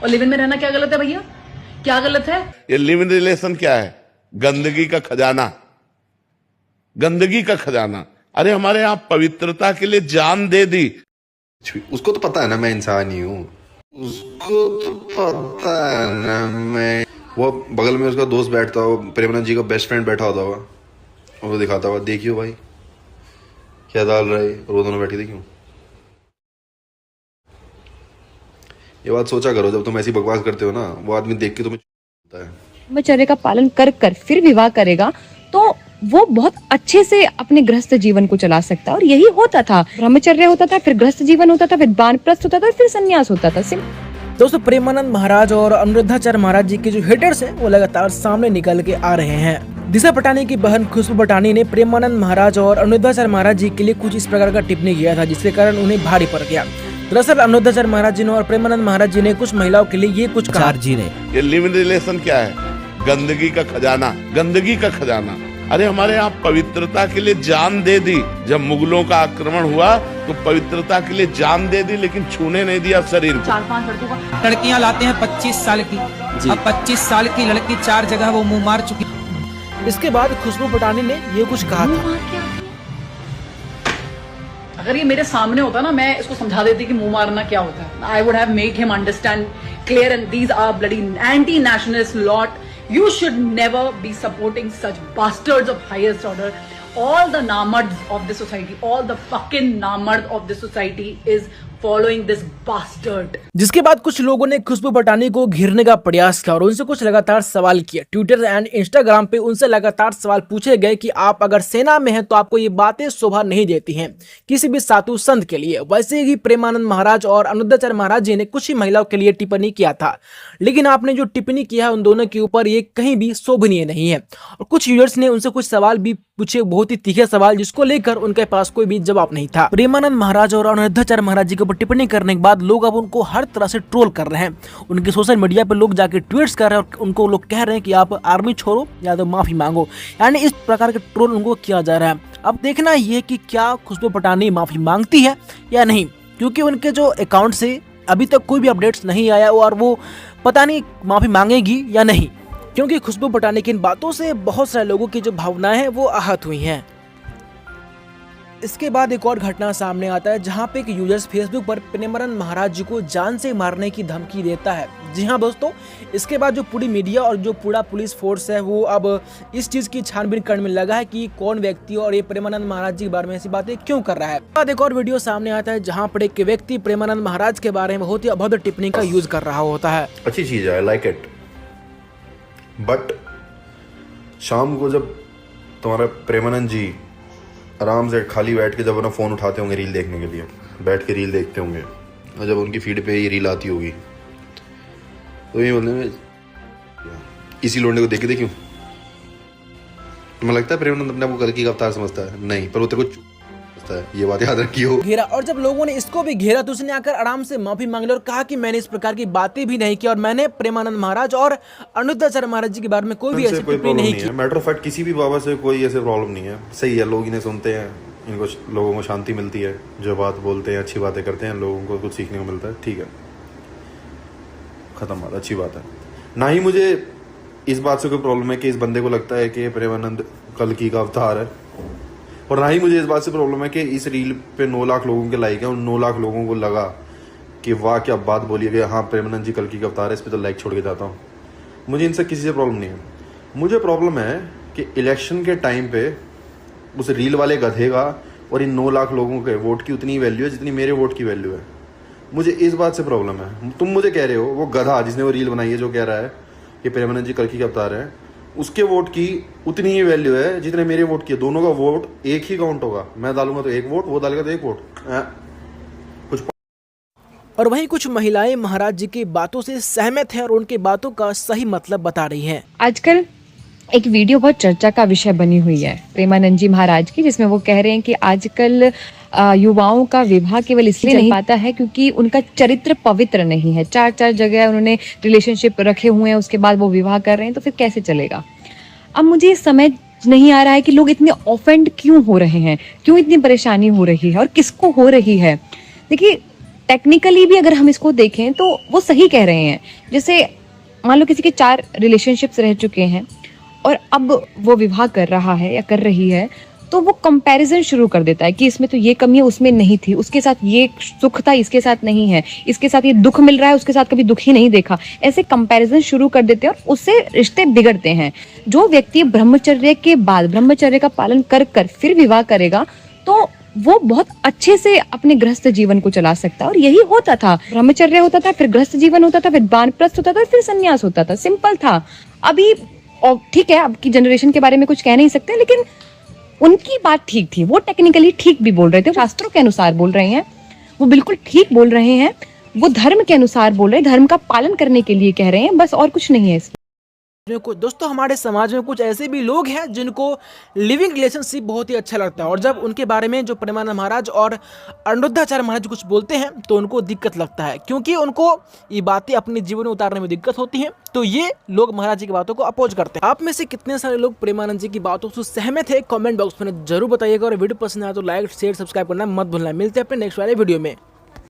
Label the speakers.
Speaker 1: और live in में रहना क्या गलत है भैया? क्या गलत है?
Speaker 2: ये लिव इन रिलेशन क्या है? गंदगी का खजाना, गंदगी का खजाना। अरे हमारे यहाँ पवित्रता के लिए जान दे दी।
Speaker 3: उसको तो पता है ना मैं इंसान ही हूँ, उसको तो पता है ना मैं। वो बगल में उसका दोस्त बैठता हो, प्रेमानंद जी का बेस्ट फ्रेंड बैठा होता होगा, और वो दिखाता हुआ देखियो भाई क्या डाल रहा है, और वो दोनों बैठे देखियो। ये बात सोचा करो जब तुम ऐसी बकवास करते हो ना, वो आदमी देख के तुम्हें होता है।
Speaker 4: ब्रह्मचर्य का पालन कर कर फिर विवाह करेगा तो वो बहुत अच्छे से अपने गृहस्थ जीवन को चला सकता है। और यही होता था, ब्रह्मचर्य होता था, फिर गृहस्थ जीवन होता था, फिर वानप्रस्थ होता था, फिर संन्यास होता था।
Speaker 5: दोस्तों, प्रेमानंद महाराज और अनिरुद्धाचार्य महाराज जी के जो हेटर्स हैं वो लगातार सामने निकल के आ रहे हैं। दिशा पटानी की बहन खुशबू पटानी ने प्रेमानंद महाराज और अनिरुद्धाचार्य महाराज जी के लिए कुछ इस प्रकार का टिप्पणी किया था, जिसके कारण उन्हें भारी पड़ गया। दरअसल अनिरुद्धाचार्य महाराज जी ने और प्रेमानंद महाराज जी ने कुछ महिलाओं के लिए ये कुछ कहा।
Speaker 2: ये लिव इन रिलेशन क्या है? गंदगी का खजाना, गंदगी का खजाना। अरे हमारे यहाँ पवित्रता के लिए जान दे दी। जब मुगलों का आक्रमण हुआ तो पवित्रता के लिए जान दे दी, लेकिन छूने नहीं दिया शरीर को।
Speaker 1: 4-5 लड़कों का
Speaker 6: लड़कियां लाते हैं 25 साल की, अब 25 साल की लड़की 4 जगह वो मुंह मार चुकी।
Speaker 5: इसके बाद खुशबू पटानी ने ये कुछ कहा था।
Speaker 1: अगर ये मेरे सामने होता ना, मैं इसको समझा देती कि मुंह मारना क्या होता है। I would have made him understand clear, and these are bloody anti nationalist lot. You should never be supporting such bastards of highest order. All the namards of the society, all the fucking namards of the society is following this bastard.
Speaker 5: जिसके बाद कुछ लोगों ने खुशबू पटानी को घेरने का प्रयास किया और उनसे कुछ लगातार सवाल किए। ट्विटर एंड इंस्टाग्राम पे उनसे लगातार सवाल पूछे गए कि आप अगर सेना में हैं तो आपको ये बातें शोभा नहीं देती हैं किसी भी साधु संत के लिए। वैसे ही प्रेमानंद महाराज और अनिरुद्धाचार्य महाराज जी ने कुछ ही महिलाओं के लिए टिप्पणी किया था, लेकिन आपने जो टिप्पणी किया है उन दोनों के ऊपर ये कहीं भी शोभनीय नहीं है। और कुछ यूजर्स ने उनसे कुछ सवाल भी पूछे, बहुत ही तीखे सवाल, जिसको लेकर उनके पास कोई भी जवाब नहीं था। प्रेमानंद महाराज और अनिरुद्धाचार्य महाराज जी के ऊपर टिप्पणी करने के बाद लोग अब उनको हर तरह से ट्रोल कर रहे हैं। उनके सोशल मीडिया पर लोग जाके ट्वीट्स कर रहे हैं और उनको लोग कह रहे हैं कि आप आर्मी छोड़ो या तो माफी मांगो, यानी इस प्रकार के ट्रोल उनको किया जा रहा है। अब देखना ये कि क्या खुशबू पटानी माफी मांगती है या नहीं, क्योंकि उनके जो अकाउंट से अभी तक कोई भी अपडेट्स नहीं आया और वो पता नहीं माफी मांगेगी या नहीं, क्योंकि खुशबू पटानी की इन बातों से बहुत सारे लोगों की जो भावनाएं हैं वो आहत हुई हैं। इसके बाद एक और घटना सामने आता है जहां पे एक यूजर्स फेसबुक पर प्रेमानंद महाराज जी को जान से मारने की धमकी देता है। जी हां दोस्तों, इसके बाद जो पूरी मीडिया और जो पूरा पुलिस फोर्स है वो अब इस चीज की छानबीन करने में लगा है कि कौन व्यक्ति और ये प्रेमानंद महाराज जी के बारे में ऐसी बातें क्यों कर रहा है। बाद एक और वीडियो सामने आता है जहाँ पर एक व्यक्ति प्रेमानंद महाराज के बारे में बहुत ही अभद्र टिप्पणी का यूज कर रहा होता है।
Speaker 3: अच्छी चीज है, आई लाइक इट, बट शाम को जब तुम्हारा प्रेमानंद जी आराम से खाली बैठ के जब अपना फ़ोन उठाते होंगे रील देखने के लिए, बैठ के रील देखते होंगे, और जब उनकी फीड पे ये रील आती होगी तो ये बोलने में इसी लोंडे को देखे क्यों? तुम्हें लगता है प्रेमानंद अपने आपको कल्कि का अवतार समझता है? नहीं, पर वो तेरे को समझता है, ये बात याद रखियो।
Speaker 5: घेरा, और जब लोगों ने इसको भी घेरा तो उसने आकर आराम से माफी मांग ली और कहा कि मैंने इस प्रकार की बातें भी नहीं की और मैंने प्रेमानंद महाराज और अनिरुद्धाचार्य महाराज जी के बारे में कोई भी ऐसी टिप्पणी नहीं की।
Speaker 3: मैटर ऑफ फैक्ट किसी भी बाबा से कोई ऐसे प्रॉब्लम नहीं है, सही है, लोग इन्हें सुनते हैं, इनको लोगों को शांति मिलती है, जो बात बोलते हैं अच्छी बातें करते हैं, लोगों को कुछ सीखने को मिलता है, ठीक है, खत्म बात, अच्छी बात है। ना ही मुझे इस बात से कोई प्रॉब्लम है कि इस बंदे को लगता है कि प्रेमानंद कल्कि का अवतार है, और ना ही मुझे इस बात से प्रॉब्लम है कि इस रील पे 9 लाख लोगों के लाइक है और 9 लाख लोगों को लगा कि वाह क्या बात बोली है, हाँ प्रेमानंद जी कल्कि का अवतार है, इस पे तो लाइक छोड़ के जाता हूँ। मुझे इनसे किसी से प्रॉब्लम नहीं है। मुझे प्रॉब्लम है कि इलेक्शन के टाइम पे उस रील वाले गधे का और इन 9 लाख लोगों के वोट की उतनी वैल्यू है जितनी मेरे वोट की वैल्यू है। मुझे इस बात से प्रॉब्लम है। तुम मुझे कह रहे हो वो गधा जिसने वो रील बनाई है, जो कह रहा है कि प्रेमानंद जी कल्कि का अवतार है, उसके वोट की उतनी ही वैल्यू है जितने मेरे वोट की है। दोनों का वोट एक ही काउंट होगा, मैं डालूंगा तो एक वोट, वो डालेगा तो एक वोट। कुछ
Speaker 5: और वहीं कुछ महिलाएं महाराज जी की बातों से सहमत हैं और उनकी बातों का सही मतलब बता रही हैं।
Speaker 4: आजकल एक वीडियो बहुत चर्चा का विषय बनी हुई है प्रेमानंद जी महाराज की, जिसमें वो कह रहे हैं कि आजकल युवाओं का विवाह केवल इसलिए नहीं पाता है क्योंकि उनका चरित्र पवित्र नहीं है। 4 जगह उन्होंने रिलेशनशिप रखे हुए हैं, उसके बाद वो विवाह कर रहे हैं, तो फिर कैसे चलेगा। अब मुझे ये समझ नहीं आ रहा है कि लोग इतने ऑफेंड क्यों हो रहे हैं, क्यों इतनी परेशानी हो रही है और किसको हो रही है। देखिए, टेक्निकली भी अगर हम इसको देखें तो वो सही कह रहे हैं। जैसे मान लो किसी के 4 रिलेशनशिप्स रह चुके हैं और अब वो विवाह कर रहा है या कर रही है, तो वो कंपैरिजन शुरू कर देता है कि इसमें तो ये कमी है, उसमें नहीं थी, उसके साथ ये सुख था, इसके साथ नहीं है, इसके साथ ये दुख मिल रहा है, उसके साथ कभी दुख ही नहीं देखा। ऐसे कंपैरिजन शुरू कर देते हैं और उससे रिश्ते बिगड़ते हैं। जो व्यक्ति ब्रह्मचर्य के बाद ब्रह्मचर्य का पालन कर कर फिर विवाह करेगा तो वो बहुत अच्छे से अपने गृहस्थ जीवन को चला सकता है। और यही होता था, ब्रह्मचर्य होता था, फिर गृहस्थ जीवन होता था, फिर वानप्रस्थ होता था, फिर संन्यास होता था। सिंपल था। अभी ठीक है, अब की जनरेशन के बारे में कुछ कह नहीं सकते, लेकिन उनकी बात ठीक थी, वो टेक्निकली ठीक भी बोल रहे थे, शास्त्रों के अनुसार बोल रहे हैं, वो बिल्कुल ठीक बोल रहे हैं, वो धर्म के अनुसार बोल रहे हैं, धर्म का पालन करने के लिए कह रहे हैं, बस और कुछ नहीं है इसमें।
Speaker 5: दोस्तों हमारे समाज में कुछ ऐसे भी लोग हैं जिनको लिविंग रिलेशनशिप बहुत ही अच्छा लगता है, और जब उनके बारे में जो प्रेमानंद महाराज और अनिरुद्धाचार्य महाराज कुछ बोलते हैं तो उनको दिक्कत लगता है, क्योंकि उनको ये बातें अपने जीवन में उतारने में दिक्कत होती है। तो ये लोग महाराज जी की बातों को अपोज करते हैं। आप में से कितने सारे लोग प्रेमानंद जी की बातों से सहमत है, कमेंट बॉक्स में जरूर बताइएगा। और वीडियो पसंद आया तो लाइक शेयर सब्सक्राइब करना मत भूलना। मिलते हैं अपने नेक्स्ट वाले वीडियो में।